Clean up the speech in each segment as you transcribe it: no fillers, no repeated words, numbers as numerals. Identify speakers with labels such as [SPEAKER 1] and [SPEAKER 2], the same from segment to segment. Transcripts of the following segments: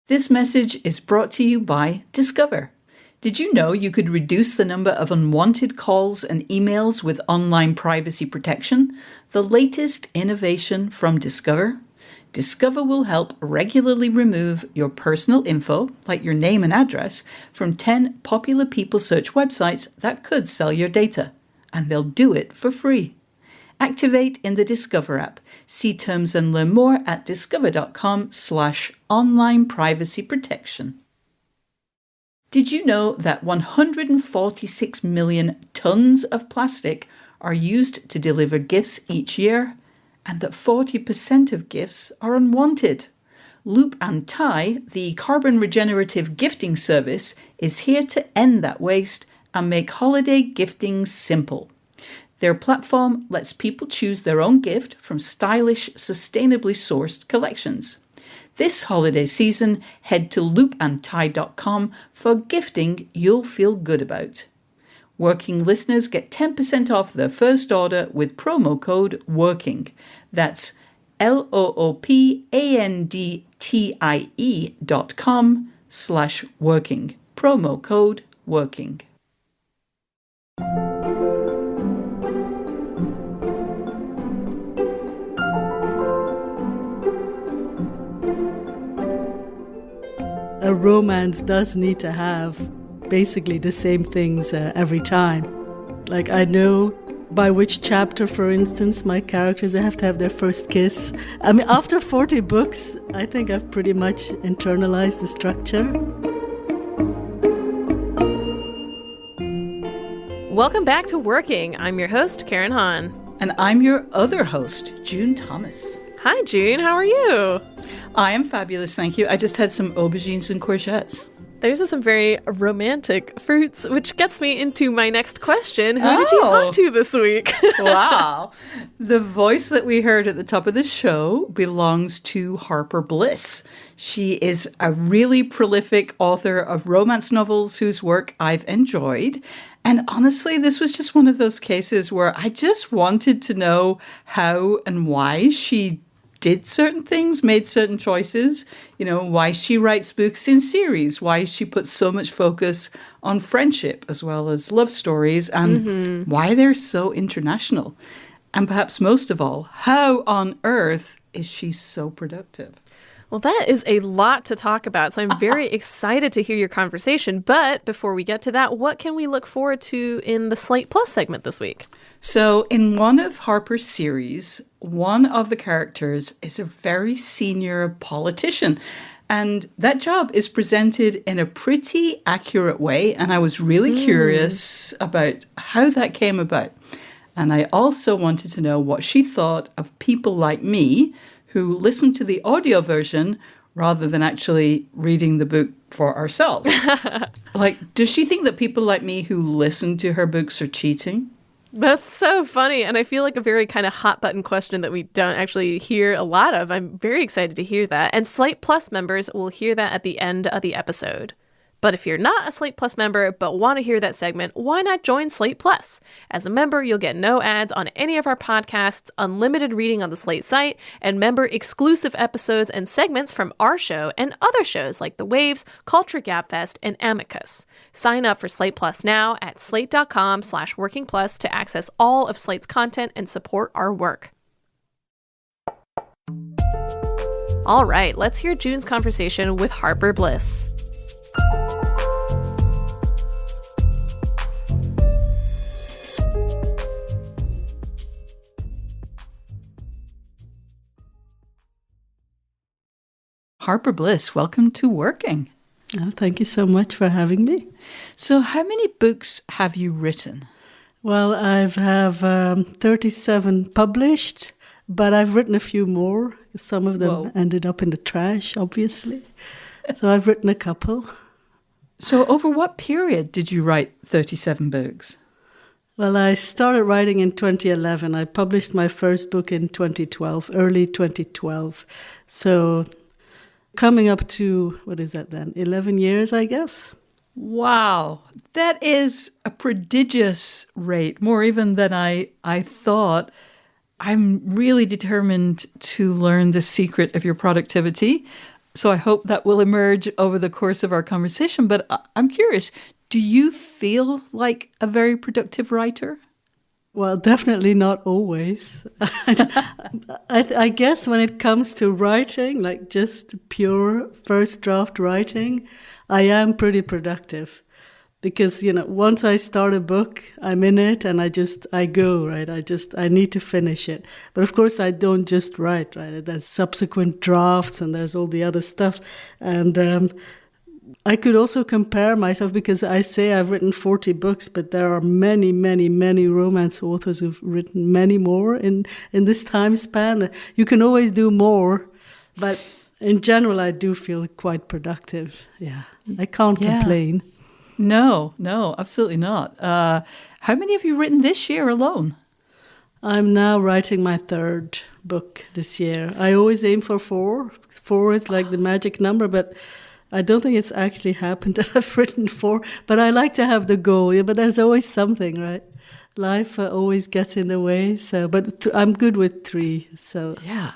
[SPEAKER 1] This message is brought to you by Discover. Did you know you could reduce the number of unwanted calls and emails with online privacy protection? The latest innovation from Discover? Discover will help regularly remove your personal info, like your name and address, from 10 popular people search websites that could sell your data. And they'll do it for free. Activate in the Discover app. See terms and learn more at discover.com/online privacy protection. Did you know that 146 million tons of plastic are used to deliver gifts each year, and that 40% of gifts are unwanted? Loop and Tie, the carbon regenerative gifting service, is here to end that waste and make holiday gifting simple. Their platform lets people choose their own gift from stylish, sustainably sourced collections. This holiday season, head to loopandtie.com for gifting you'll feel good about. Working listeners get 10% off their first order with promo code WORKING. That's loopandtie.com/working. Promo code WORKING.
[SPEAKER 2] A romance does need to have basically the same things every time. Like, I know by which chapter, for instance, my characters have to have their first kiss. I mean, after 40 books, I think I've pretty much internalized the structure.
[SPEAKER 3] Welcome back to Working. I'm your host, Karen Hahn.
[SPEAKER 1] And I'm your other host, June Thomas.
[SPEAKER 3] Hi, June. How are you?
[SPEAKER 1] I am fabulous, thank you. I just had some aubergines and courgettes.
[SPEAKER 3] Those are some very romantic fruits, which gets me into my next question. Who did you talk to this week?
[SPEAKER 1] Wow. The voice that we heard at the top of the show belongs to Harper Bliss. She is a really prolific author of romance novels whose work I've enjoyed. And honestly, this was just one of those cases where I just wanted to know how and why she did certain things, made certain choices, why she writes books in series, why she puts so much focus on friendship as well as love stories, and why they're so international. And perhaps most of all, how on earth is she so productive?
[SPEAKER 3] Well, that is a lot to talk about, so I'm very excited to hear your conversation. But before we get to that, what can we look forward to in the Slate Plus segment this week?
[SPEAKER 1] So in one of Harper's series, one of the characters is a very senior politician. And that job is presented in a pretty accurate way. And I was really curious about how that came about. And I also wanted to know what she thought of people like me who listen to the audio version rather than actually reading the book for ourselves. Does she think that people like me who listen to her books are cheating?
[SPEAKER 3] That's so funny. And I feel like a very kind of hot button question that we don't actually hear a lot of. I'm very excited to hear that. And Slate Plus members will hear that at the end of the episode. But if you're not a Slate Plus member but want to hear that segment, why not join Slate Plus? As a member, you'll get no ads on any of our podcasts, unlimited reading on the Slate site, and member-exclusive episodes and segments from our show and other shows like The Waves, Culture Gabfest, and Amicus. Sign up for Slate Plus now at slate.com/workingplus to access all of Slate's content and support our work. All right, let's hear June's conversation with Harper Bliss.
[SPEAKER 1] Harper Bliss, welcome to Working.
[SPEAKER 2] Oh, thank you so much for having me.
[SPEAKER 1] So how many books have you written?
[SPEAKER 2] Well, I have 37 published, but I've written a few more. Some of them ended up in the trash, obviously. So I've written a couple.
[SPEAKER 1] So over what period did you write 37 books?
[SPEAKER 2] Well, I started writing in 2011. I published my first book in 2012, early 2012. So coming up to, 11 years, I guess?
[SPEAKER 1] Wow, that is a prodigious rate, more even than I thought. I'm really determined to learn the secret of your productivity. So I hope that will emerge over the course of our conversation. But I'm curious, do you feel like a very productive writer?
[SPEAKER 2] Well, definitely not always. I guess when it comes to writing, like just pure first draft writing, I am pretty productive. Because, once I start a book, I'm in it and I go, right? I need to finish it. But of course, I don't just write, right? There's subsequent drafts and there's all the other stuff. And I could also compare myself, because I say I've written 40 books, but there are many, many, many romance authors who've written many more in this time span. You can always do more, but in general, I do feel quite productive. Yeah, I can't complain.
[SPEAKER 1] No, absolutely not. How many have you written this year alone?
[SPEAKER 2] I'm now writing my third book this year. I always aim for 4. 4 is like the magic number, but I don't think it's actually happened that I've written 4. But I like to have the goal. Yeah, but there's always something, right? Life always gets in the way. So, but I'm good with 3. So
[SPEAKER 1] yeah.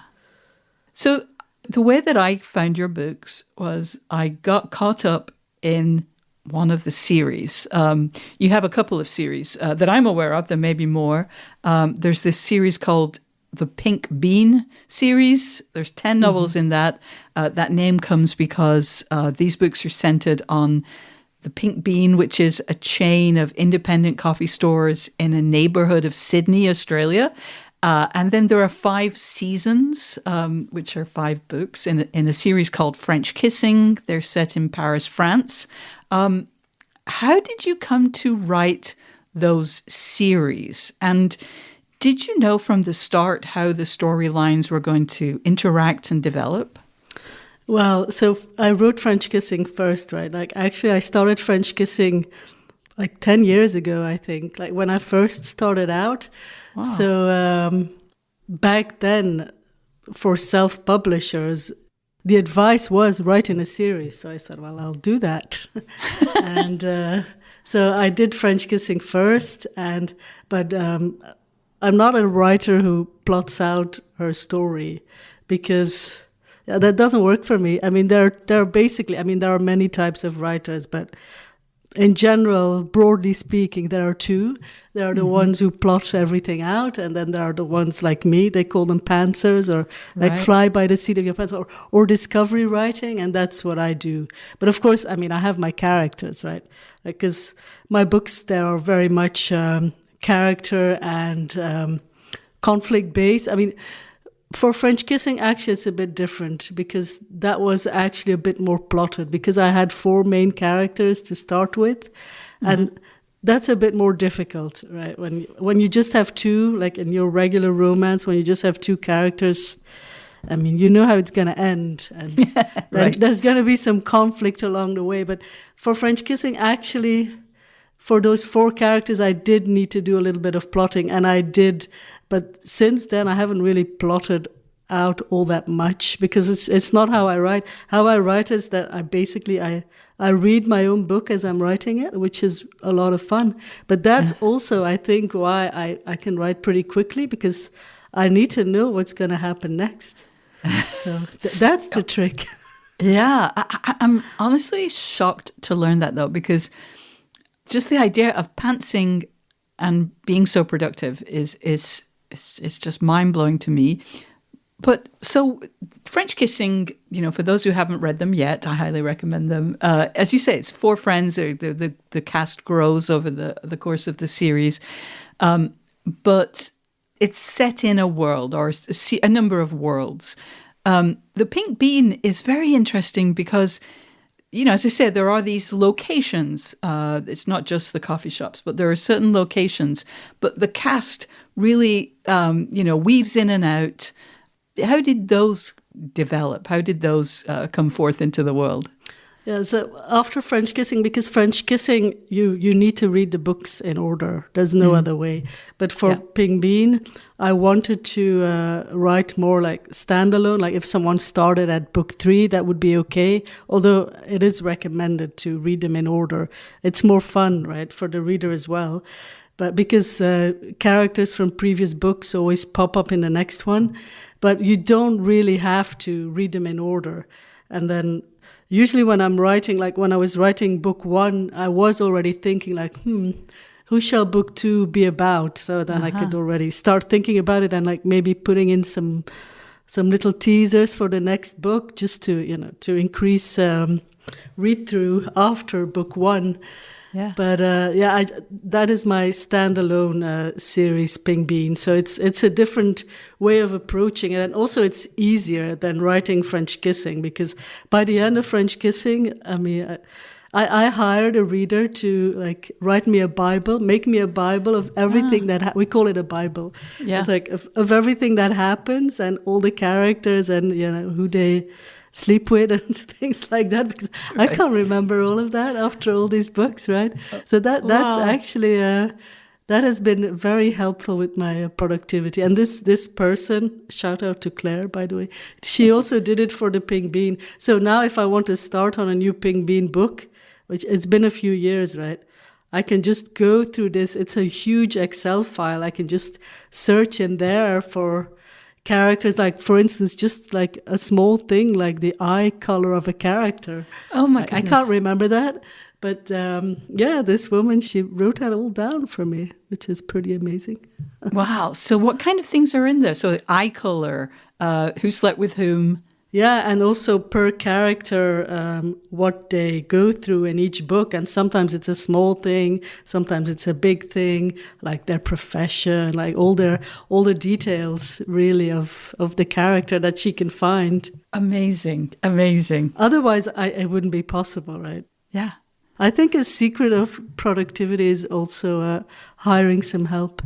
[SPEAKER 1] So the way that I found your books was I got caught up in one of the series. You have a couple of series that I'm aware of. There may be more. There's this series called the Pink Bean series. There's 10 novels in that. That name comes because these books are centered on the Pink Bean, which is a chain of independent coffee stores in a neighborhood of Sydney, Australia. And then there are 5 seasons, which are 5 books in a series called French Kissing. They're set in Paris, France. How did you come to write those series? And did you know from the start how the storylines were going to interact and develop?
[SPEAKER 2] Well, so I wrote French Kissing first, right? Like, actually, I started French Kissing like 10 years ago, I think, like when I first started out. Wow. So back then, for self-publishers, the advice was write in a series. So I said, well, I'll do that. And so I did French Kissing first. But I'm not a writer who plots out her story, because that doesn't work for me. I mean, there are many types of writers, but in general, broadly speaking, there are 2. There are the ones who plot everything out, and then there are the ones like me. They call them pantsers, or like fly by the seat of your pants, or discovery writing, and that's what I do. But of course, I mean, I have my characters, right? Because my books, they are very much character and conflict-based. I mean, for French Kissing, actually, it's a bit different, because that was actually a bit more plotted, because I had 4 main characters to start with. And that's a bit more difficult, right? When you just have 2, like in your regular romance, when you just have 2 characters, I mean, you know how it's going to end. And there's going to be some conflict along the way. But for French Kissing, actually, for those 4 characters, I did need to do a little bit of plotting, and I did. But since then, I haven't really plotted out all that much, because it's not how I write. How I write is that I read my own book as I'm writing it, which is a lot of fun. But that's also, I think, why I can write pretty quickly, because I need to know what's going to happen next. So that's the trick.
[SPEAKER 1] Yeah, I'm honestly shocked to learn that, though, because just the idea of pantsing and being so productive is just mind-blowing to me. But so French Kissing, for those who haven't read them yet, I highly recommend them. As you say, it's 4 friends. The cast grows over the course of the series. But it's set in a world, or a number of worlds. The Pink Bean is very interesting because, as I said, there are these locations. It's not just the coffee shops, but there are certain locations. But the cast really, weaves in and out. How did those develop? How did those come forth into the world?
[SPEAKER 2] Yeah, so after French Kissing, because French Kissing, you need to read the books in order. There's no other way. But for Pink Bean, I wanted to write more like standalone. Like if someone started at book 3, that would be okay. Although it is recommended to read them in order. It's more fun, right, for the reader as well. But because characters from previous books always pop up in the next one, but you don't really have to read them in order. And then usually when I'm writing, like when I was writing book 1, I was already thinking like, who shall book 2 be about? So then I could already start thinking about it and like maybe putting in some little teasers for the next book just to increase read through after book 1.
[SPEAKER 1] Yeah.
[SPEAKER 2] But that is my standalone series, Pink Bean. So it's a different way of approaching it, and also it's easier than writing French Kissing, because by the end of French Kissing, I mean, I hired a reader to like write me a Bible, make me a Bible of everything that we call it a Bible.
[SPEAKER 1] Yeah.
[SPEAKER 2] It's like of everything that happens and all the characters and who they sleep with and things like that, because I can't remember all of that after all these books, right? So that's actually that has been very helpful with my productivity. And this person, shout out to Claire, by the way, she also did it for the Pink Bean. So now if I want to start on a new Pink Bean book, which it's been a few years, right, I can just go through this. It's a huge Excel file. I can just search in there for characters, like for instance, just like a small thing like the eye color of a character.
[SPEAKER 1] Oh my goodness.
[SPEAKER 2] I can't remember that, but this woman, she wrote that all down for me, which is pretty amazing.
[SPEAKER 1] Wow. So what kind of things are in there? So eye color, who slept with whom?
[SPEAKER 2] Yeah, and also per character, what they go through in each book. And sometimes it's a small thing, sometimes it's a big thing, like their profession, like all the details really of the character that she can find.
[SPEAKER 1] Amazing.
[SPEAKER 2] Otherwise, it wouldn't be possible, right?
[SPEAKER 1] Yeah.
[SPEAKER 2] I think a secret of productivity is also hiring some help.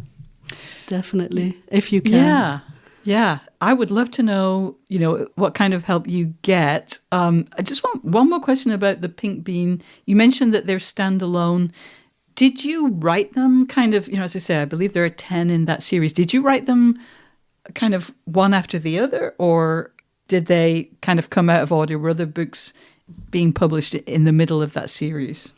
[SPEAKER 2] Definitely, if you can.
[SPEAKER 1] Yeah, I would love to know, what kind of help you get. I just want one more question about the Pink Bean. You mentioned that they're standalone. Did you write them kind of, as I say, I believe there are 10 in that series. Did you write them kind of one after the other, or did they kind of come out of order? Were other books being published in the middle of that series?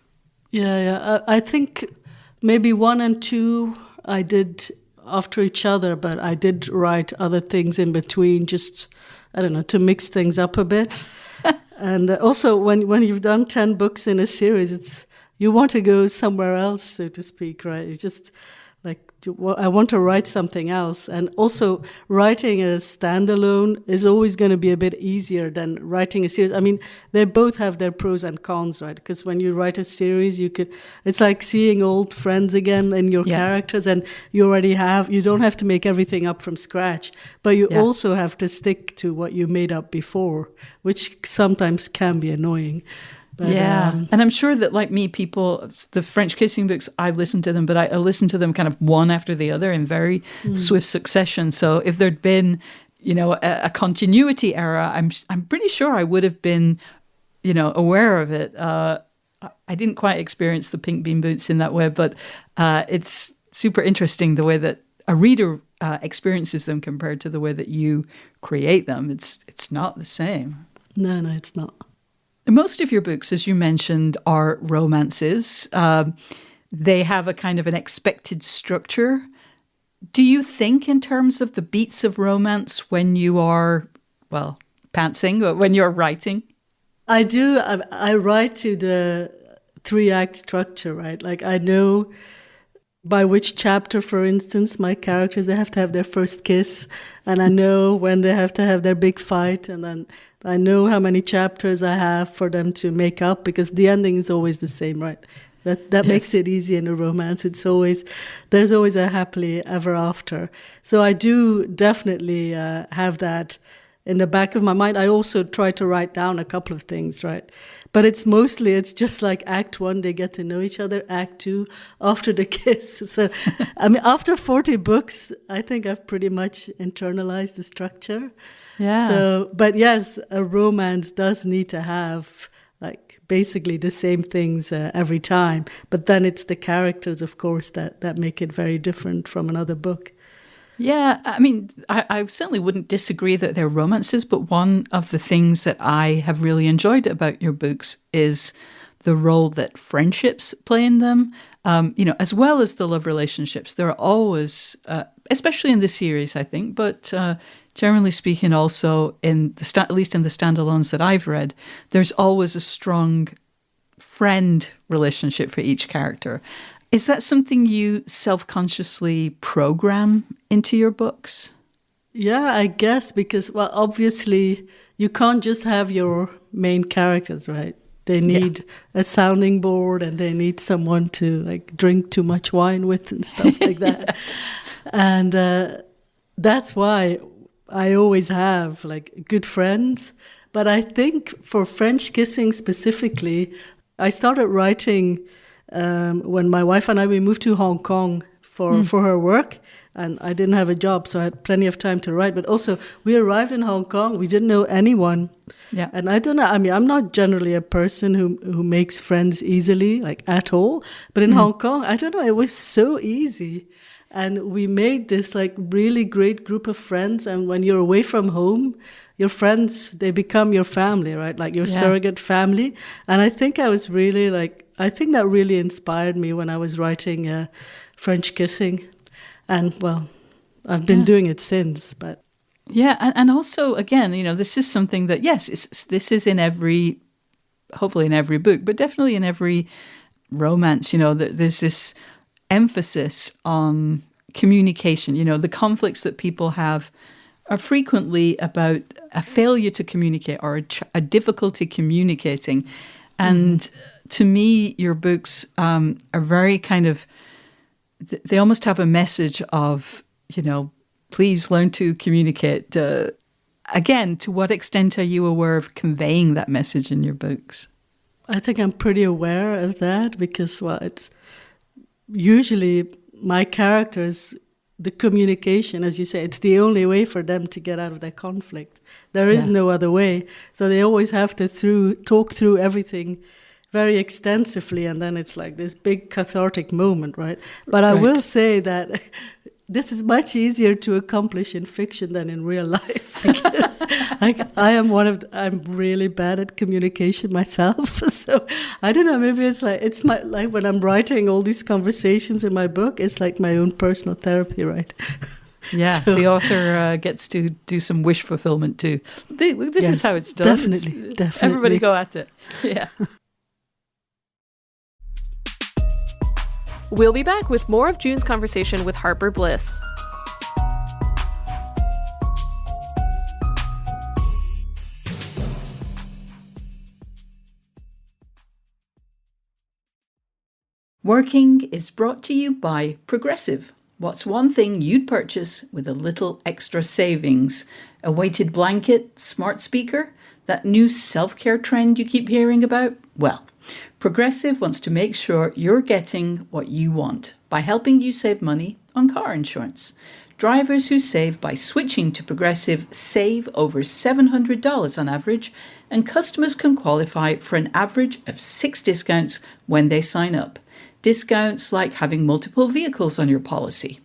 [SPEAKER 2] Yeah. I think maybe 1 and 2 I did after each other, but I did write other things in between, just, I don't know, to mix things up a bit. And also when you've done 10 books in a series, you want to go somewhere else, so to speak, right? It's just like, I want to write something else. And also writing a standalone is always going to be a bit easier than writing a series. I mean, they both have their pros and cons, right? Because when you write a series, it's like seeing old friends again in your characters, and you don't have to make everything up from scratch, but you also have to stick to what you made up before, which sometimes can be annoying. But,
[SPEAKER 1] and I'm sure that, like me, people, the French Kissing books, I listen to them, but I listen to them kind of one after the other in very swift succession. So if there'd been, a continuity error, I'm pretty sure I would have been, aware of it. I didn't quite experience the Pink Bean boots in that way, but it's super interesting the way that a reader experiences them compared to the way that you create them. It's not the same.
[SPEAKER 2] No, it's not.
[SPEAKER 1] Most of your books, as you mentioned, are romances. They have a kind of an expected structure. Do you think in terms of the beats of romance when you are, pantsing, or when you're writing?
[SPEAKER 2] I do. I write to the 3-act structure, right? Like I know by which chapter, for instance, my characters, they have to have their first kiss, and I know when they have to have their big fight, and then I know how many chapters I have for them to make up, because the ending is always the same, right? That makes it easy in a romance. There's always a happily ever after. So I do definitely have that in the back of my mind. I also try to write down a couple of things, right? But it's just like Act 1, they get to know each other. Act 2, after the kiss. So, I mean, after 40 books, I think I've pretty much internalized the structure.
[SPEAKER 1] Yeah.
[SPEAKER 2] So, but yes, a romance does need to have like basically the same things every time. But then it's the characters, of course, that make it very different from another book.
[SPEAKER 1] Yeah, I mean, I certainly wouldn't disagree that they're romances, but one of the things that I have really enjoyed about your books is the role that friendships play in them, as well as the love relationships. There are always, especially in this series, I think, but generally speaking, also at least in the standalones that I've read, there's always a strong friend relationship for each character. Is that something you self-consciously program into your books?
[SPEAKER 2] Yeah, I guess, because, well, obviously you can't just have your main characters, right? They need a sounding board, and they need someone to like drink too much wine with and stuff like that. Yes. And that's why I always have like good friends. But I think for French kissing specifically, I started writing when my wife and we moved to Hong Kong for her work. And I didn't have a job, so I had plenty of time to write. But also, we arrived in Hong Kong. We didn't know anyone. Yeah. And I don't know. I mean, I'm not generally a person who makes friends easily, like at all. But in Hong Kong, I don't know. It was so easy. And we made this like really great group of friends. And when you're away from home, your friends, they become your family, right? Like your surrogate family. And I think I was really I think that really inspired me when I was writing French Kissing. And, well, I've been doing it since, but...
[SPEAKER 1] Yeah, and also, again, this is something that, yes, this is hopefully in every book, but definitely in every romance, there's this emphasis on communication. The conflicts that people have are frequently about a failure to communicate or a difficulty communicating. And to me, your books are very kind of... They almost have a message of, please learn to communicate. Again, to what extent are you aware of conveying that message in your books?
[SPEAKER 2] I think I'm pretty aware of that because, well, it's usually my characters, the communication, as you say, it's the only way for them to get out of their conflict. There is no other way. So they always have to talk through everything very extensively, and then it's like this big cathartic moment, right? But I will say that this is much easier to accomplish in fiction than in real life because I'm really bad at communication myself. So I don't know, maybe it's like when I'm writing all these conversations in my book, it's like my own personal therapy, right?
[SPEAKER 1] Yeah, so, the author gets to do some wish fulfillment too. This is how it's done.
[SPEAKER 2] Definitely.
[SPEAKER 1] Everybody go at it. Yeah.
[SPEAKER 3] We'll be back with more of June's conversation with Harper Bliss.
[SPEAKER 1] Working is brought to you by Progressive. What's one thing you'd purchase with a little extra savings? A weighted blanket, smart speaker, that new self-care trend you keep hearing about? Well, Progressive wants to make sure you're getting what you want by helping you save money on car insurance. Drivers who save by switching to Progressive save over $700 on average, and customers can qualify for an average of 6 discounts when they sign up. Discounts like having multiple vehicles on your policy.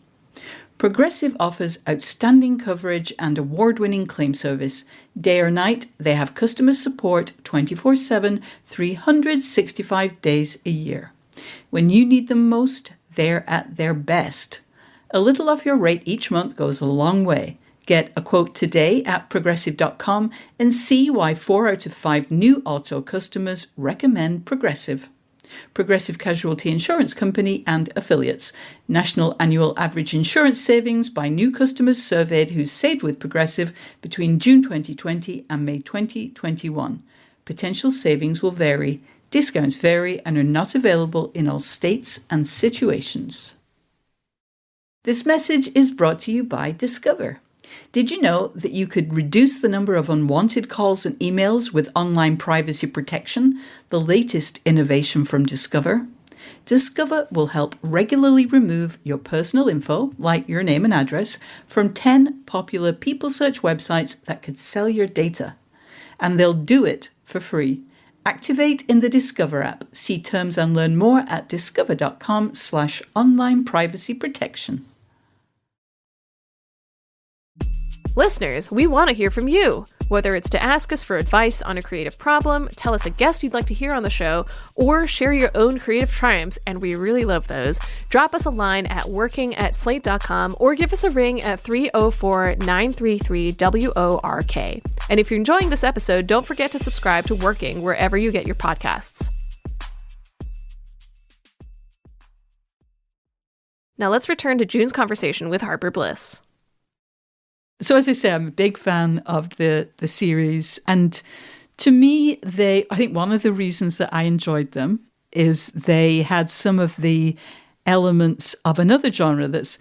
[SPEAKER 1] Progressive offers outstanding coverage and award-winning claim service. Day or night, they have customer support 24/7, 365 days a year. When you need them most, they're at their best. A little off your rate each month goes a long way. Get a quote today at progressive.com and see why 4 out of 5 new auto customers recommend Progressive. Progressive Casualty Insurance Company and affiliates. National annual average insurance savings by new customers surveyed who saved with Progressive between June 2020 and May 2021. Potential savings will vary. Discounts vary and are not available in all states and situations. This message is brought to you by Discover. Did you know that you could reduce the number of unwanted calls and emails with online privacy protection, the latest innovation from Discover? Discover will help regularly remove your personal info, like your name and address, from 10 popular people search websites that could sell your data. And they'll do it for free. Activate in the Discover app. See terms and learn more at discover.com/online privacy protection.
[SPEAKER 3] Listeners, we want to hear from you. Whether it's to ask us for advice on a creative problem, tell us a guest you'd like to hear on the show, or share your own creative triumphs, and we really love those, drop us a line at working@slate.com or give us a ring at 304-933-WORK. And if you're enjoying this episode, don't forget to subscribe to Working wherever you get your podcasts. Now let's return to June's conversation with Harper Bliss.
[SPEAKER 1] So as I say, I'm a big fan of the series. And to me, I think one of the reasons that I enjoyed them is they had some of the elements of another genre that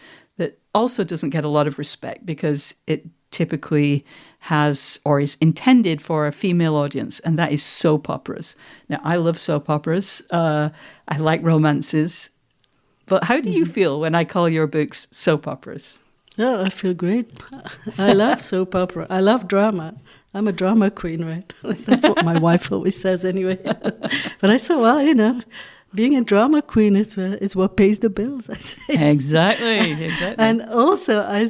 [SPEAKER 1] also doesn't get a lot of respect because it typically has or is intended for a female audience, and that is soap operas. Now, I love soap operas. I like romances. But how do you feel when I call your books soap operas?
[SPEAKER 2] Oh, I feel great. I love soap opera. I love drama. I'm a drama queen, right? That's what my wife always says anyway. But I said, well, being a drama queen is what pays the bills, I say.
[SPEAKER 1] Exactly.
[SPEAKER 2] And also,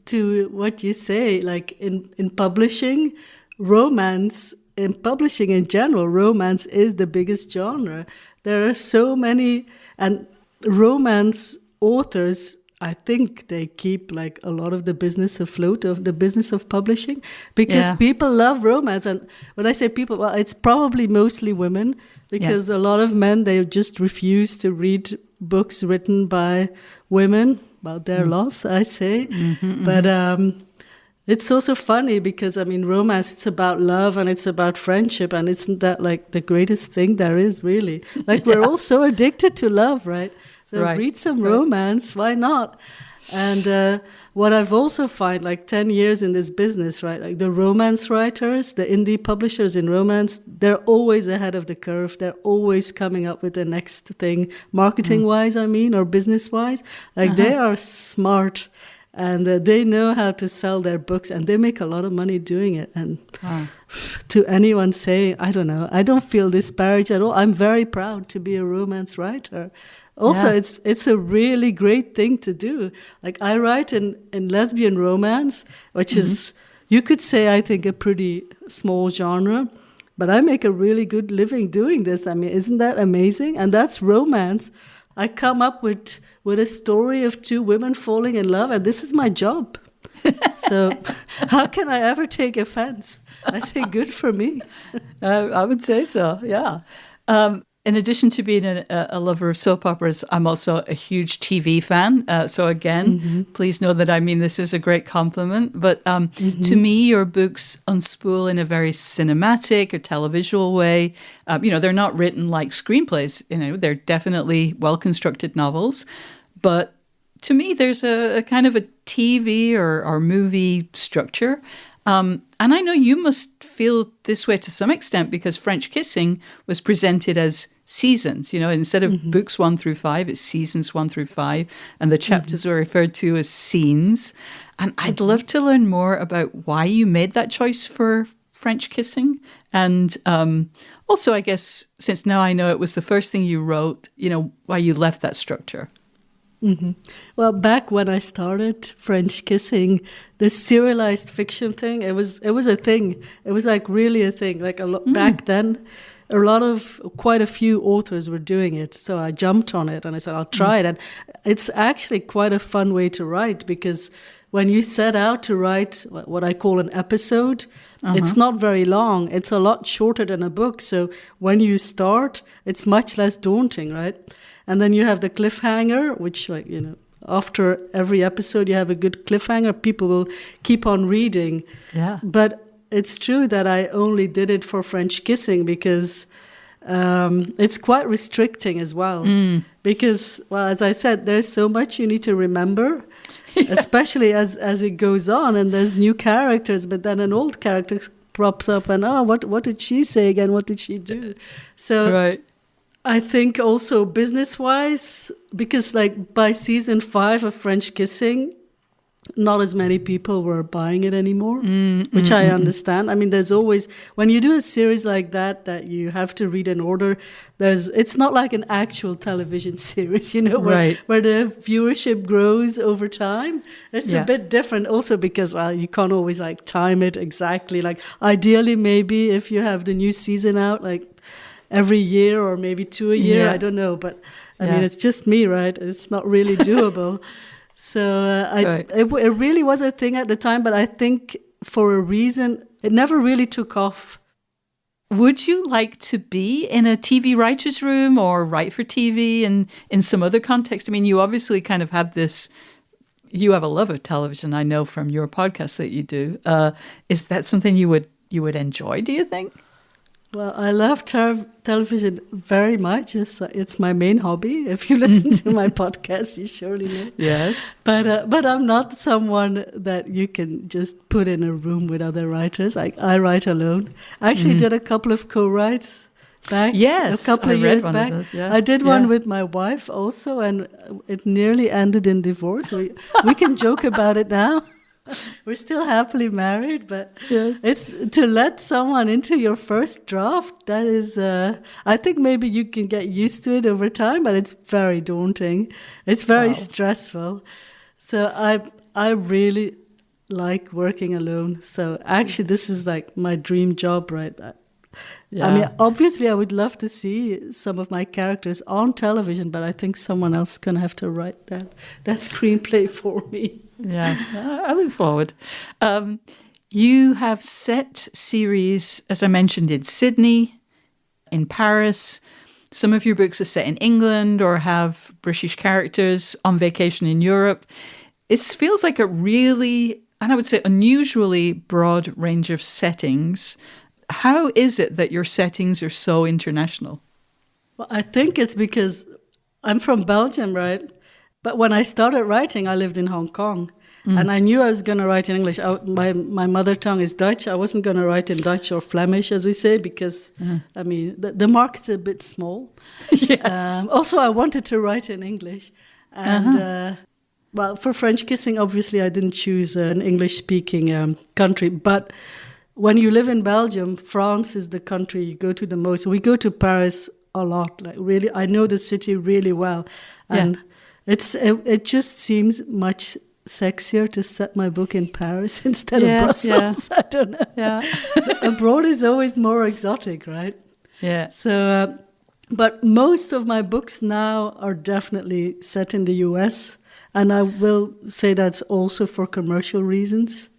[SPEAKER 2] to what you say, like in publishing, romance, in publishing in general, romance is the biggest genre. There are so many, and romance authors, I think they keep like a lot of the business afloat, of the business of publishing, because people love romance. And when I say people, well, it's probably mostly women, because a lot of men, they just refuse to read books written by women about their loss, I say. But it's also funny because, romance, it's about love and it's about friendship, and isn't that like the greatest thing there is, really? Like we're all so addicted to love, right? So read some romance, why not? And what I've also found, like 10 years in this business, right? Like the romance writers, the indie publishers in romance, they're always ahead of the curve. They're always coming up with the next thing, marketing-wise, or business-wise. Like they are smart, and they know how to sell their books, and they make a lot of money doing it. And to anyone saying, I don't know, I don't feel disparaged at all. I'm very proud to be a romance writer. Also, it's a really great thing to do. Like I write in lesbian romance, which is, you could say, I think, a pretty small genre, but I make a really good living doing this. Isn't that amazing? And that's romance. I come up with a story of two women falling in love, and this is my job. So how can I ever take offense? I say good for me.
[SPEAKER 1] I would say so, yeah. In addition to being a lover of soap operas, I'm also a huge TV fan. So again, please know that I mean this is a great compliment. But to me, your books unspool in a very cinematic or televisual way. They're not written like screenplays. They're definitely well-constructed novels. But to me, there's a kind of a TV or movie structure. And I know you must feel this way to some extent because French Kissing was presented as seasons. Instead of books 1 through 5, it's seasons 1 through 5, and the chapters are referred to as scenes. And I'd love to learn more about why you made that choice for French Kissing. And also, I guess, since now I know it was the first thing you wrote, why you left that structure.
[SPEAKER 2] Well, back when I started French Kissing, the serialized fiction thing, it was a thing. It was like really a thing. Like back then, quite a few authors were doing it. So I jumped on it and I said, I'll try it. And it's actually quite a fun way to write, because when you set out to write what I call an episode, it's not very long. It's a lot shorter than a book. So when you start, it's much less daunting, right? And then you have the cliffhanger, which, after every episode, you have a good cliffhanger. People will keep on reading.
[SPEAKER 1] Yeah.
[SPEAKER 2] But it's true that I only did it for French Kissing because it's quite restricting as well. Because, well, as I said, there's so much you need to remember, especially as it goes on, and there's new characters, but then an old character props up and, what did she say again? What did she do? So
[SPEAKER 1] right.
[SPEAKER 2] I think also business-wise, because like by season 5 of French Kissing, not as many people were buying it anymore, which I understand. I mean, there's always, when you do a series like that you have to read in order, it's not like an actual television series, you know, where the viewership grows over time. It's a bit different also because, well, you can't always like time it exactly. Like ideally, maybe if you have the new season out, like every year or maybe 2 a year, I don't know. But I mean, it's just me, right? It's not really doable. So it really was a thing at the time, but I think for a reason, it never really took off.
[SPEAKER 1] Would you like to be in a TV writer's room or write for TV and in some other context? I mean, you obviously kind of have this, you have a love of television, I know from your podcast that you do. Is that something you would enjoy, do you think?
[SPEAKER 2] Well, I love television very much. It's my main hobby. If you listen to my podcast, you surely know.
[SPEAKER 1] Yes.
[SPEAKER 2] But I'm not someone that you can just put in a room with other writers. I write alone. I actually did a couple of co-writes back.
[SPEAKER 1] Yes,
[SPEAKER 2] a couple of years back.
[SPEAKER 1] Those, yeah.
[SPEAKER 2] I did one with my wife also, and it nearly ended in divorce. We can joke about it now. We're still happily married, but it's to let someone into your first draft. That is, I think maybe you can get used to it over time, but it's very daunting. It's very stressful. So I really like working alone. So actually, this is like my dream job, right? Yeah. I mean, obviously, I would love to see some of my characters on television, but I think someone else is going to have to write that screenplay for me.
[SPEAKER 1] Yeah, I look forward. You have set series, as I mentioned, in Sydney, in Paris. Some of your books are set in England or have British characters on vacation in Europe. It feels like a really, and I would say unusually broad range of settings. How is it that your settings are so international?
[SPEAKER 2] Well, I think it's because I'm from Belgium, right? But when I started writing, I lived in Hong Kong. And I knew I was going to write in English. My mother tongue is Dutch. I wasn't going to write in Dutch or Flemish, as we say, because, I mean, the market's a bit small.
[SPEAKER 1] Yes.
[SPEAKER 2] Also, I wanted to write in English. And, well, for French Kissing, obviously, I didn't choose an English-speaking country. But when you live in Belgium, France is the country you go to the most. We go to Paris a lot. Like, really, I know the city really well. And it just seems much sexier to set my book in Paris instead of Brussels. I don't know. Yeah. Abroad is always more exotic, right?
[SPEAKER 1] Yeah.
[SPEAKER 2] So, but most of my books now are definitely set in the US, and I will say that's also for commercial reasons.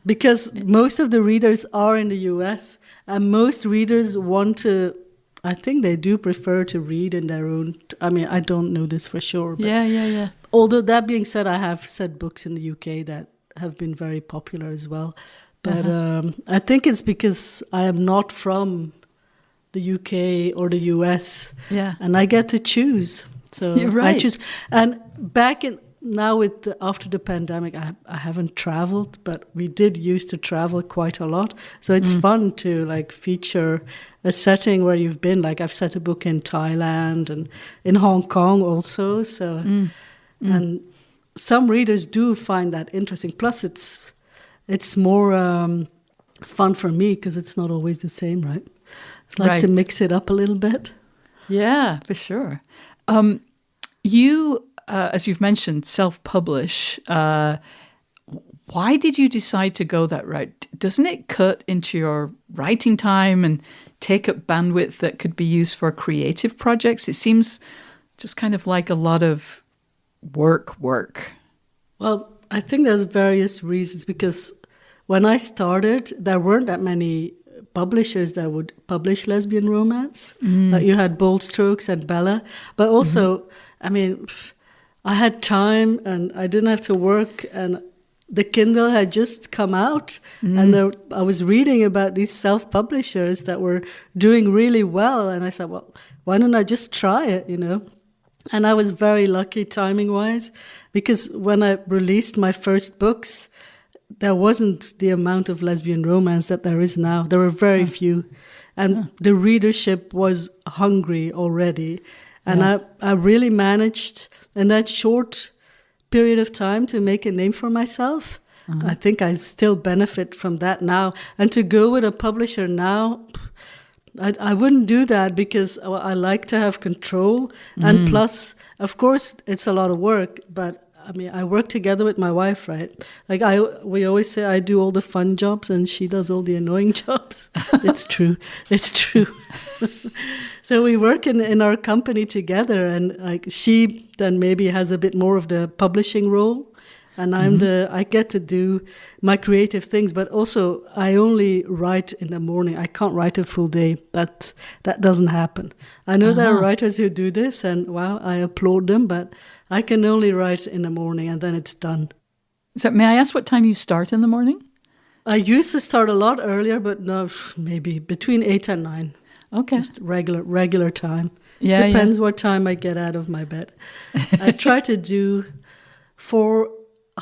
[SPEAKER 2] Because most of the readers are in the US, and most readers want to, I think they do prefer to read in their own, I mean, I don't know this for sure. But
[SPEAKER 1] Yeah.
[SPEAKER 2] Although that being said, I have set books in the UK that have been very popular as well. But I think it's because I am not from the UK or the US.
[SPEAKER 1] Yeah.
[SPEAKER 2] And I get to choose. So
[SPEAKER 1] You're right.
[SPEAKER 2] I choose. And now after the pandemic, I haven't traveled, but we did used to travel quite a lot. So it's fun to like feature a setting where you've been. Like I've set a book in Thailand and in Hong Kong also. So and some readers do find that interesting. Plus, it's more fun for me because it's not always the same, right? It's like to mix it up a little bit.
[SPEAKER 1] Yeah, for sure. You, as you've mentioned, self-publish. Why did you decide to go that route? Doesn't it cut into your writing time and take up bandwidth that could be used for creative projects? It seems just kind of like a lot of work.
[SPEAKER 2] Well, I think there's various reasons, because when I started, there weren't that many publishers that would publish lesbian romance. Like you had Bold Strokes and Bella, but also, I mean, I had time and I didn't have to work, and the Kindle had just come out, and I was reading about these self-publishers that were doing really well, and I said, well, why don't I just try it, you know? And I was very lucky timing-wise, because when I released my first books, there wasn't the amount of lesbian romance that there is now. There were very few. And the readership was hungry already. And I really managed in that short period of time to make a name for myself. I think I still benefit from that now. And to go with a publisher now, I wouldn't do that because I like to have control. And plus, of course, it's a lot of work, but I mean, I work together with my wife, right? Like we always say I do all the fun jobs and she does all the annoying jobs. It's true. It's true. So we work in our company together, and like she then maybe has a bit more of the publishing role, and I get to do my creative things, but also I only write in the morning. I can't write a full day. That doesn't happen. I know there are writers who do this, and wow, I applaud them, but I can only write in the morning and then it's done.
[SPEAKER 1] So may I ask what time you start in the morning?
[SPEAKER 2] I used to start a lot earlier, but no, maybe between 8 and 9.
[SPEAKER 1] Okay.
[SPEAKER 2] Just regular time.
[SPEAKER 1] Yeah,
[SPEAKER 2] Depends what time I get out of my bed. I try to do 4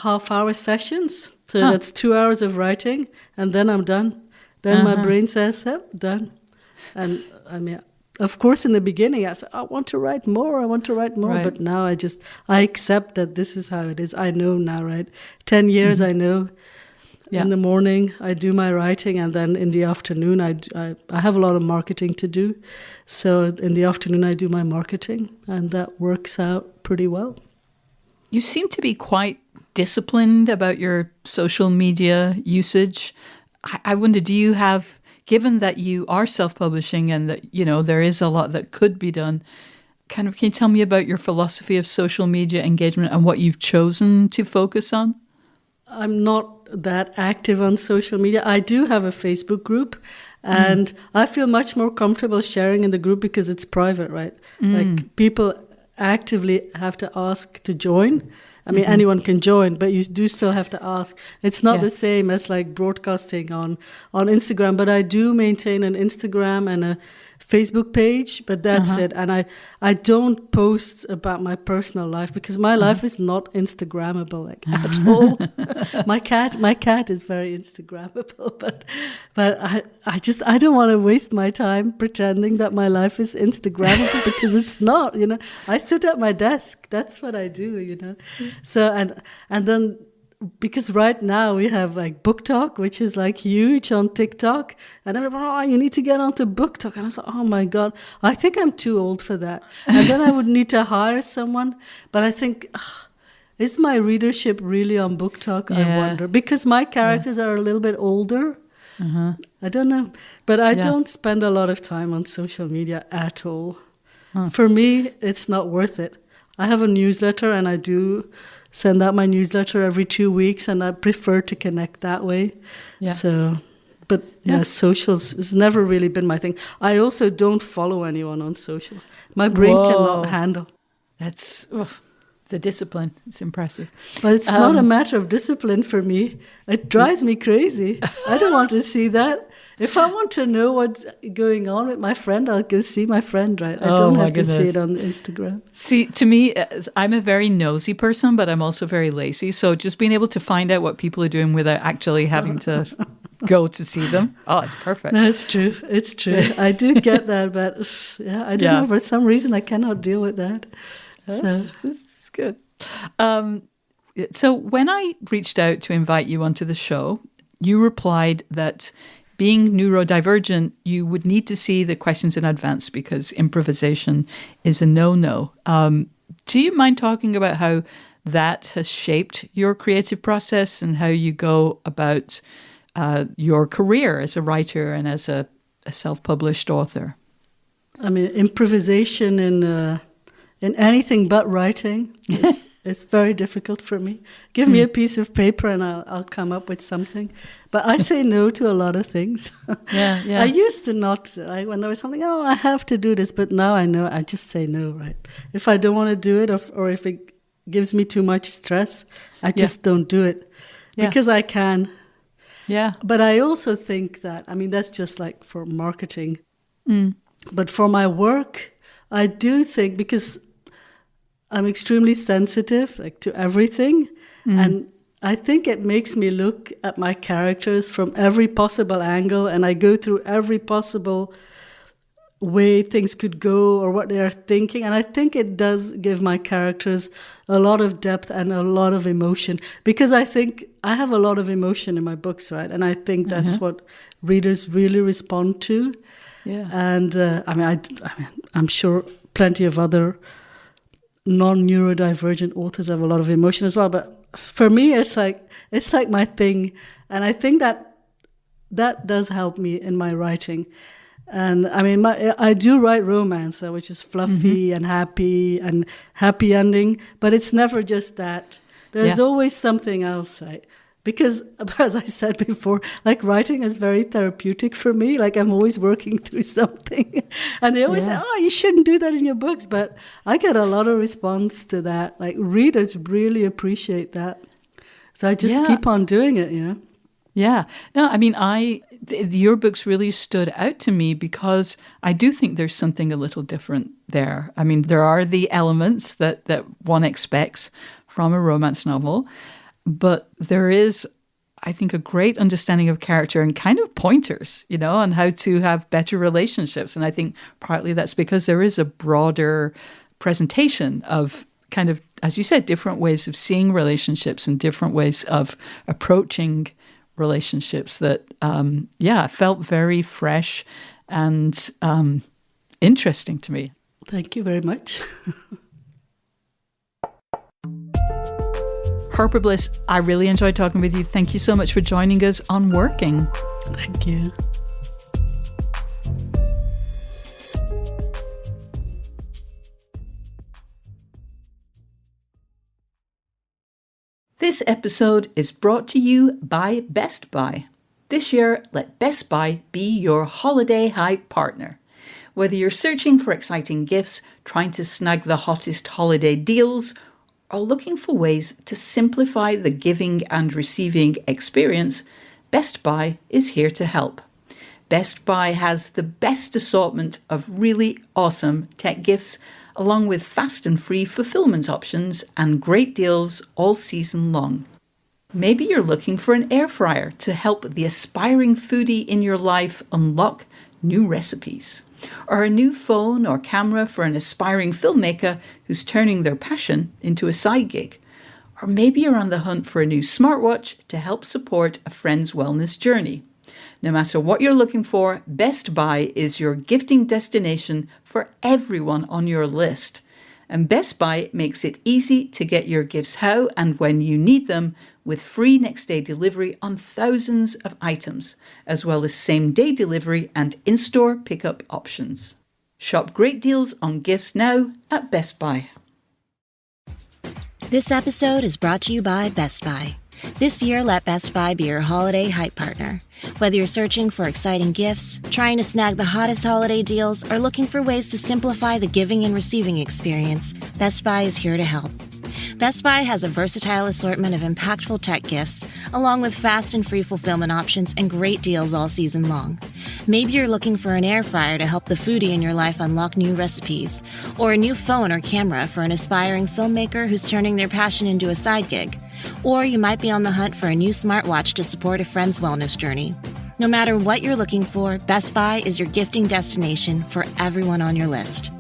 [SPEAKER 2] half-hour sessions. So that's 2 hours of writing, and then I'm done. Then my brain says, oh, done. And I mean, of course, in the beginning, I said, I want to write more. Right. But now I accept that this is how it is. I know now, right? 10 years, I know. Yeah. In the morning, I do my writing, and then in the afternoon, I have a lot of marketing to do. So in the afternoon, I do my marketing, and that works out pretty well.
[SPEAKER 1] You seem to be quite disciplined about your social media usage. I wonder, do you have, given that you are self-publishing and that, you know, there is a lot that could be done, can you tell me about your philosophy of social media engagement and what you've chosen to focus on? I'm
[SPEAKER 2] not that active on social media. I do have a Facebook group, and I feel much more comfortable sharing in the group because it's private, right? Like people actively have to ask to join. I mean, anyone can join, but you do still have to ask. It's not the same as like broadcasting on Instagram, but I do maintain an Instagram and a Facebook page, but that's it. And I don't post about my personal life because my life is not Instagrammable at all. My cat is very Instagrammable, but I don't want to waste my time pretending that my life is Instagrammable because it's not, you know. I sit at my desk. That's what I do, you know. So and then because right now we have like Book Talk, which is like huge on TikTok, and everyone, you need to get onto Book Talk. And I was like, oh my God, I think I'm too old for that. And then I would need to hire someone. But I think, is my readership really on Book Talk? I wonder. Because my characters are a little bit older. I don't know. But I don't spend a lot of time on social media at all. For me, it's not worth it. I have a newsletter, and I do send out my newsletter every 2 weeks, and I prefer to connect that way. So, but socials has never really been my thing. I also don't follow anyone on socials. My brain cannot handle.
[SPEAKER 1] That's the discipline. It's impressive.
[SPEAKER 2] But it's not a matter of discipline for me. It drives me crazy. I don't want to see that. If I want to know what's going on with my friend, I'll go see my friend, right? I don't have to see it on Instagram.
[SPEAKER 1] See, to me, I'm a very nosy person, but I'm also very lazy. So just being able to find out what people are doing without actually having to go to see them, it's perfect.
[SPEAKER 2] No, it's true. It's true. I do get that, but I don't know. For some reason, I cannot deal with that.
[SPEAKER 1] That's good. So when I reached out to invite you onto the show, you replied that being neurodivergent, you would need to see the questions in advance because improvisation is a no-no. Do you mind talking about how that has shaped your creative process and how you go about your career as a writer and as a self-published author?
[SPEAKER 2] I mean, improvisation in anything but writing is very difficult for me. Give me a piece of paper and I'll come up with something. But I say no to a lot of things. I used to not. When there was something, I have to do this. But now I know I just say no, right? If I don't want to do it or if it gives me too much stress, I just don't do it. Because I can.
[SPEAKER 1] Yeah.
[SPEAKER 2] But I also think that, I mean, that's just like for marketing. But for my work, I do think, because I'm extremely sensitive, like, to everything, and I think it makes me look at my characters from every possible angle, and I go through every possible way things could go or what they are thinking. And I think it does give my characters a lot of depth and a lot of emotion, because I think I have a lot of emotion in my books, right? And I think that's what readers really respond to.
[SPEAKER 1] Yeah.
[SPEAKER 2] And I'm sure plenty of other non-neurodivergent authors have a lot of emotion as well. But for me, it's like my thing. And I think that does help me in my writing. And I mean, I do write romance, which is fluffy and happy ending, but it's never just that. There's always something else, right? Because, as I said before, like writing is very therapeutic for me. Like I'm always working through something. And they always say, oh, you shouldn't do that in your books. But I get a lot of response to that. Like readers really appreciate that. So I just keep on doing it, you know?
[SPEAKER 1] Yeah. No, I mean, your books really stood out to me because I do think there's something a little different there. I mean, there are the elements that one expects from a romance novel, but there is, I think, a great understanding of character and kind of pointers, you know, on how to have better relationships. And I think partly that's because there is a broader presentation of kind of, as you said, different ways of seeing relationships and different ways of approaching relationships that, felt very fresh and interesting to me.
[SPEAKER 2] Thank you very much.
[SPEAKER 1] Harper Bliss, I really enjoyed talking with you. Thank you so much for joining us on Working.
[SPEAKER 2] Thank you.
[SPEAKER 1] This episode is brought to you by Best Buy. This year, let Best Buy be your holiday hype partner. Whether you're searching for exciting gifts, trying to snag the hottest holiday deals, or looking for ways to simplify the giving and receiving experience, Best Buy is here to help. Best Buy has the best assortment of really awesome tech gifts, along with fast and free fulfillment options and great deals all season long. Maybe you're looking for an air fryer to help the aspiring foodie in your life unlock new recipes, or a new phone or camera for an aspiring filmmaker who's turning their passion into a side gig. Or maybe you're on the hunt for a new smartwatch to help support a friend's wellness journey. No matter what you're looking for, Best Buy is your gifting destination for everyone on your list. And Best Buy makes it easy to get your gifts how and when you need them, with free next-day delivery on thousands of items, as well as same-day delivery and in-store pickup options. Shop great deals on gifts now at Best Buy.
[SPEAKER 4] This episode is brought to you by Best Buy. This year, let Best Buy be your holiday hype partner. Whether you're searching for exciting gifts, trying to snag the hottest holiday deals, or looking for ways to simplify the giving and receiving experience, Best Buy is here to help. Best Buy has a versatile assortment of impactful tech gifts, along with fast and free fulfillment options and great deals all season long. Maybe you're looking for an air fryer to help the foodie in your life unlock new recipes, or a new phone or camera for an aspiring filmmaker who's turning their passion into a side gig. Or you might be on the hunt for a new smartwatch to support a friend's wellness journey. No matter what you're looking for, Best Buy is your gifting destination for everyone on your list.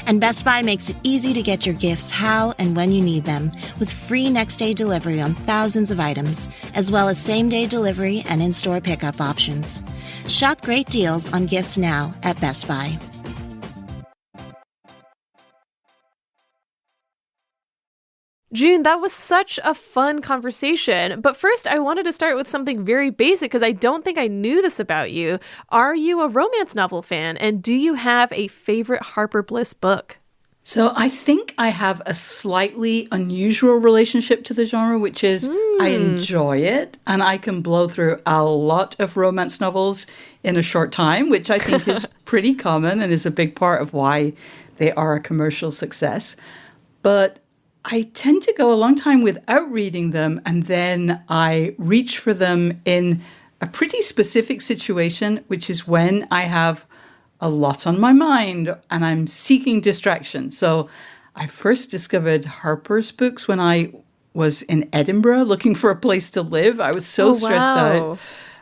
[SPEAKER 4] And Best Buy makes it easy to get your gifts how and when you need them, with free next-day delivery on thousands of items, as well as same-day delivery and in-store pickup options. Shop great deals on gifts now at Best Buy.
[SPEAKER 3] June, that was such a fun conversation. But first, I wanted to start with something very basic because I don't think I knew this about you. Are you a romance novel fan? And do you have a favorite Harper Bliss book?
[SPEAKER 1] So I think I have a slightly unusual relationship to the genre, which is I enjoy it and I can blow through a lot of romance novels in a short time, which I think is pretty common and is a big part of why they are a commercial success. But I tend to go a long time without reading them, and then I reach for them in a pretty specific situation, which is when I have a lot on my mind and I'm seeking distraction. So I first discovered Harper's books when I was in Edinburgh looking for a place to live. I was so stressed out.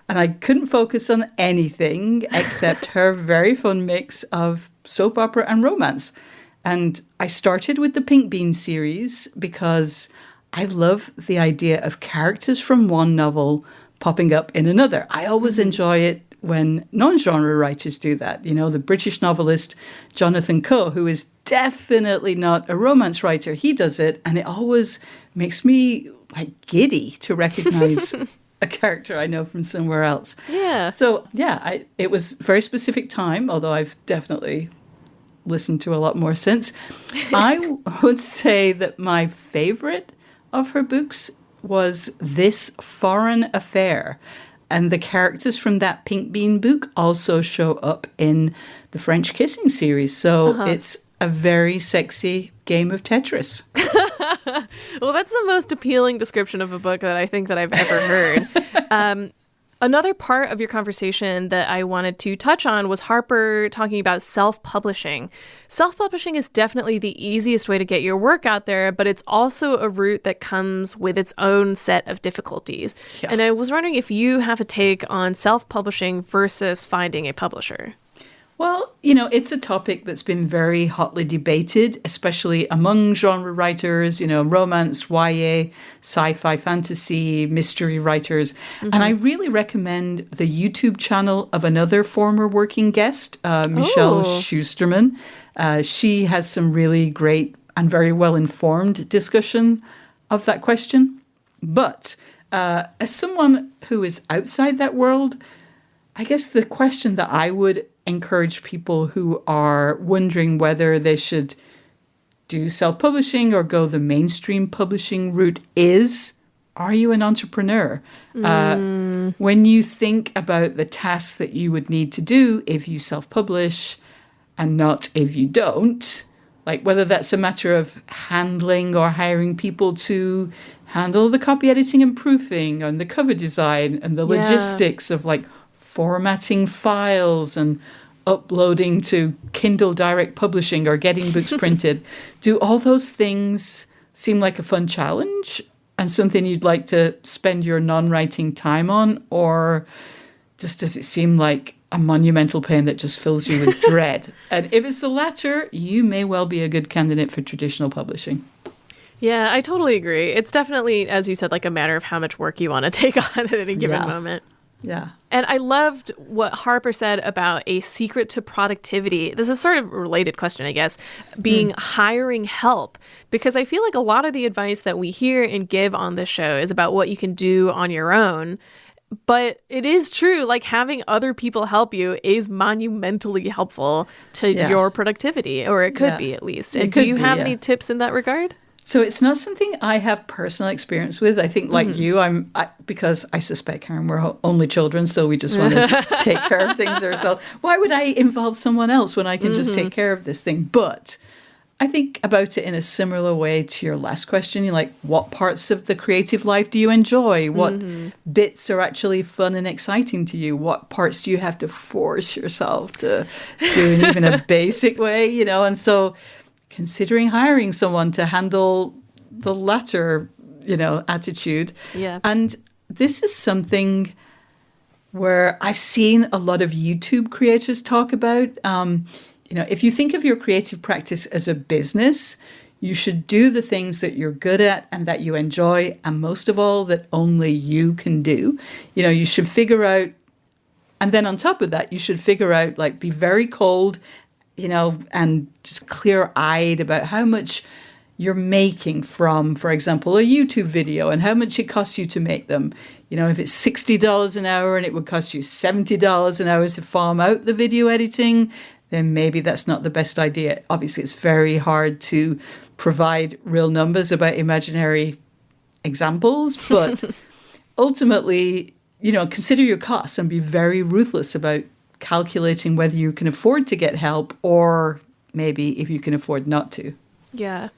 [SPEAKER 1] And I couldn't focus on anything except her very fun mix of soap opera and romance. And I started with the Pink Bean series because I love the idea of characters from one novel popping up in another. I always enjoy it when non-genre writers do that. You know, the British novelist Jonathan Coe, who is definitely not a romance writer, he does it, and it always makes me like giddy to recognize a character I know from somewhere else.
[SPEAKER 3] Yeah.
[SPEAKER 1] So yeah, it was a very specific time, although I've definitely listened to a lot more since. I would say that my favorite of her books was This Foreign Affair. And the characters from that Pink Bean book also show up in the French Kissing series. So it's a very sexy game of Tetris.
[SPEAKER 3] Well, that's the most appealing description of a book that I think that I've ever heard. Another part of your conversation that I wanted to touch on was Harper talking about self-publishing. Self-publishing is definitely the easiest way to get your work out there, but it's also a route that comes with its own set of difficulties. Yeah. And I was wondering if you have a take on self-publishing versus finding a publisher.
[SPEAKER 1] Well, you know, it's a topic that's been very hotly debated, especially among genre writers, you know, romance, YA, sci-fi, fantasy, mystery writers. And I really recommend the YouTube channel of another former working guest, Michelle Schusterman. She has some really great and very well-informed discussion of that question. But as someone who is outside that world, I guess the question that I would encourage people who are wondering whether they should do self-publishing or go the mainstream publishing route is, are you an entrepreneur? When you think about the tasks that you would need to do if you self-publish and not if you don't, like whether that's a matter of handling or hiring people to handle the copy editing and proofing and the cover design and the logistics of like formatting files and uploading to Kindle Direct Publishing or getting books printed. Do all those things seem like a fun challenge and something you'd like to spend your non-writing time on? Or just does it seem like a monumental pain that just fills you with dread? And if it's the latter, you may well be a good candidate for traditional publishing.
[SPEAKER 3] Yeah, I totally agree. It's definitely, as you said, like a matter of how much work you want to take on at any given moment.
[SPEAKER 1] Yeah.
[SPEAKER 3] And I loved what Harper said about a secret to productivity. This is sort of a related question, I guess, being hiring help, because I feel like a lot of the advice that we hear and give on this show is about what you can do on your own. But it is true, like having other people help you is monumentally helpful to your productivity, or it could be at least. And do you have any tips in that regard?
[SPEAKER 1] So it's not something I have personal experience with. I think like you, because I suspect, Karen, we're only children, so we just want to take care of things ourselves. Why would I involve someone else when I can just take care of this thing? But I think about it in a similar way to your last question. You're like, what parts of the creative life do you enjoy? What bits are actually fun and exciting to you? What parts do you have to force yourself to do in even a basic way, you know? And so considering hiring someone to handle the latter, you know, attitude. Yeah. And this is something where I've seen a lot of YouTube creators talk about. You know, if you think of your creative practice as a business, you should do the things that you're good at and that you enjoy, and most of all, that only you can do. You know, you should figure out, and then on top of that, you should figure out, like, be very cold, you know, and just clear-eyed about how much you're making from, for example, a YouTube video and how much it costs you to make them. You know, if it's $60 an hour and it would cost you $70 an hour to farm out the video editing, then maybe that's not the best idea. Obviously, it's very hard to provide real numbers about imaginary examples, but ultimately, you know, consider your costs and be very ruthless about calculating whether you can afford to get help or maybe if you can afford not to.
[SPEAKER 3] Yeah.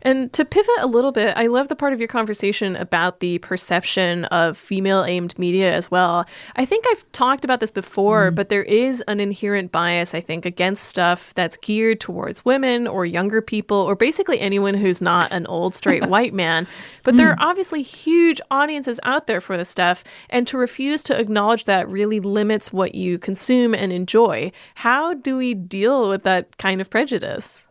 [SPEAKER 3] And to pivot a little bit, I love the part of your conversation about the perception of female-aimed media as well. I think I've talked about this before, but there is an inherent bias, I think, against stuff that's geared towards women or younger people or basically anyone who's not an old straight white man. But there are obviously huge audiences out there for this stuff, and to refuse to acknowledge that really limits what you consume and enjoy. How do we deal with that kind of prejudice?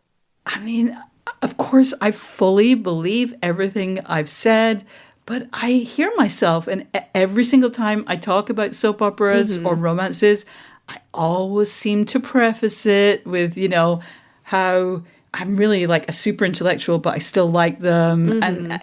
[SPEAKER 1] I mean, of course, I fully believe everything I've said, but I hear myself, and every single time I talk about soap operas or romances, I always seem to preface it with, how I'm really like a super intellectual, but I still like them. And,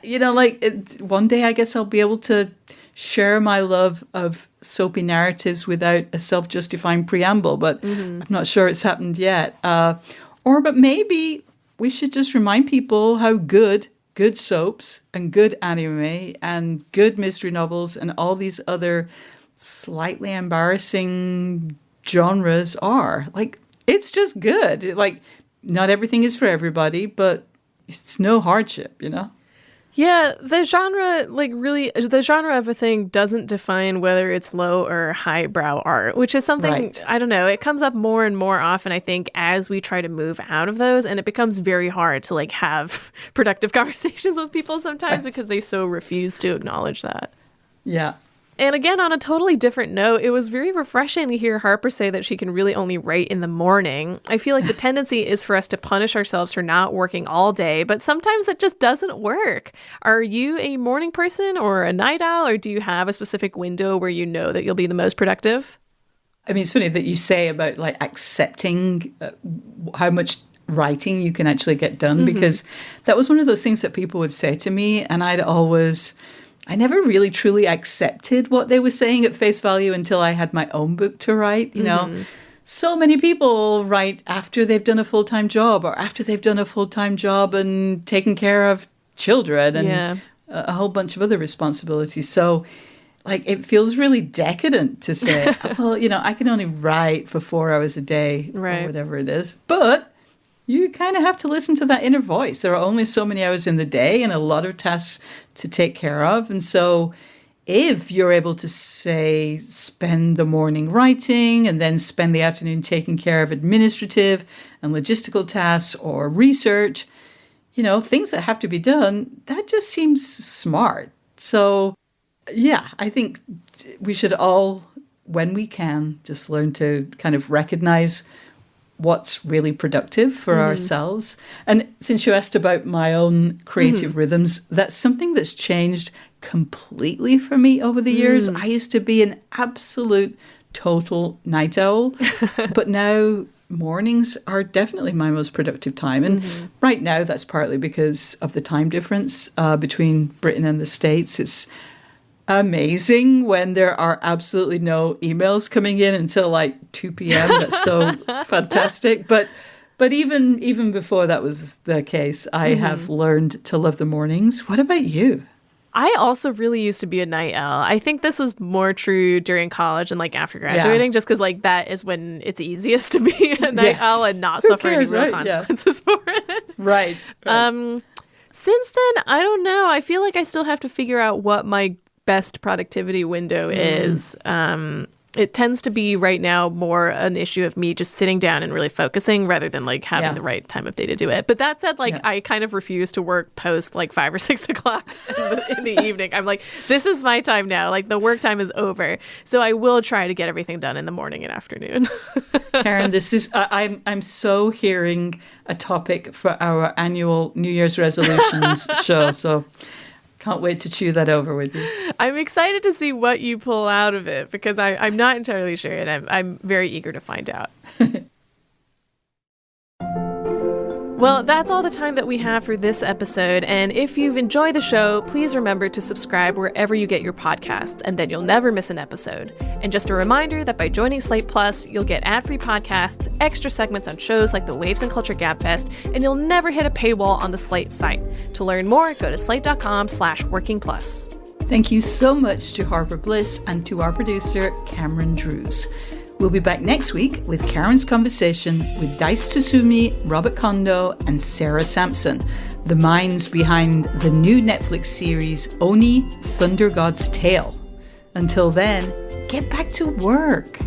[SPEAKER 1] one day I guess I'll be able to share my love of soapy narratives without a self-justifying preamble, but I'm not sure it's happened yet. But maybe we should just remind people how good soaps and good anime and good mystery novels and all these other slightly embarrassing genres are. Like, it's just good. Like, not everything is for everybody, but it's no hardship,
[SPEAKER 3] Yeah, the genre of a thing doesn't define whether it's low or highbrow art, which is something,
[SPEAKER 1] Right.
[SPEAKER 3] I don't know, it comes up more and more often, I think, as we try to move out of those, and it becomes very hard to have productive conversations with people sometimes because they so refuse to acknowledge that.
[SPEAKER 1] Yeah.
[SPEAKER 3] And again, on a totally different note, it was very refreshing to hear Harper say that she can really only write in the morning. I feel like the tendency is for us to punish ourselves for not working all day, but sometimes that just doesn't work. Are you a morning person or a night owl, or do you have a specific window where you know that you'll be the most productive?
[SPEAKER 1] I mean, it's funny that you say about accepting how much writing you can actually get done, because that was one of those things that people would say to me, and I never really truly accepted what they were saying at face value until I had my own book to write. So many people write after they've done a full-time job or after they've done a full-time job and taken care of children and a whole bunch of other responsibilities. So it feels really decadent to say, well, I can only write for 4 hours a day or whatever it is. But you kind of have to listen to that inner voice. There are only so many hours in the day and a lot of tasks to take care of. And so if you're able to, say, spend the morning writing and then spend the afternoon taking care of administrative and logistical tasks or research, things that have to be done, that just seems smart. So, yeah, I think we should all, when we can, just learn to kind of recognize what's really productive for ourselves. And since you asked about my own creative rhythms, that's something that's changed completely for me over the years. I used to be an absolute total night owl, but now mornings are definitely my most productive time. And right now, that's partly because of the time difference between Britain and the States. It's amazing when there are absolutely no emails coming in until 2 p.m. That's so fantastic. But even before that was the case, I have learned to love the mornings. What about you?
[SPEAKER 3] I also really used to be a night owl. I think this was more true during college and after graduating, just because that is when it's easiest to be a night owl and not suffer any real consequences for it.
[SPEAKER 1] Right.
[SPEAKER 3] Since then, I don't know. I feel like I still have to figure out what my best productivity window is. It tends to be right now more an issue of me just sitting down and really focusing rather than having the right time of day to do it. But that said, I kind of refuse to work post 5 or 6 o'clock in the evening. I'm this is my time now. The work time is over. So I will try to get everything done in the morning and afternoon.
[SPEAKER 1] Karen, this is I'm so hearing a topic for our annual New Year's resolutions show. So can't wait to chew that over with you.
[SPEAKER 3] I'm excited to see what you pull out of it because I'm not entirely sure, and I'm very eager to find out. Well, that's all the time that we have for this episode. And if you've enjoyed the show, please remember to subscribe wherever you get your podcasts, and then you'll never miss an episode. And just a reminder that by joining Slate Plus, you'll get ad-free podcasts, extra segments on shows like the Waves and Culture Gabfest, and you'll never hit a paywall on the Slate site. To learn more, go to slate.com/workingplus.
[SPEAKER 1] Thank you so much to Harper Bliss and to our producer, Cameron Drews. We'll be back next week with Karen's conversation with Dice Tsusumi, Robert Kondo, and Sarah Sampson, the minds behind the new Netflix series Oni, Thunder God's Tale. Until then, get back to work.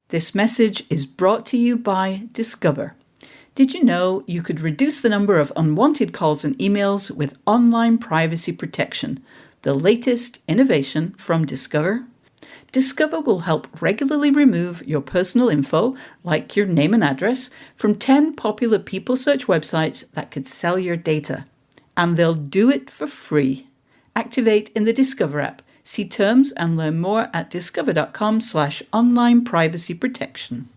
[SPEAKER 1] This message is brought to you by Discover. Did you know you could reduce the number of unwanted calls and emails with online privacy protection, the latest innovation from Discover? Discover will help regularly remove your personal info, like your name and address, from 10 popular people search websites that could sell your data. And they'll do it for free. Activate in the Discover app. See terms and learn more at discover.com/online privacy protection.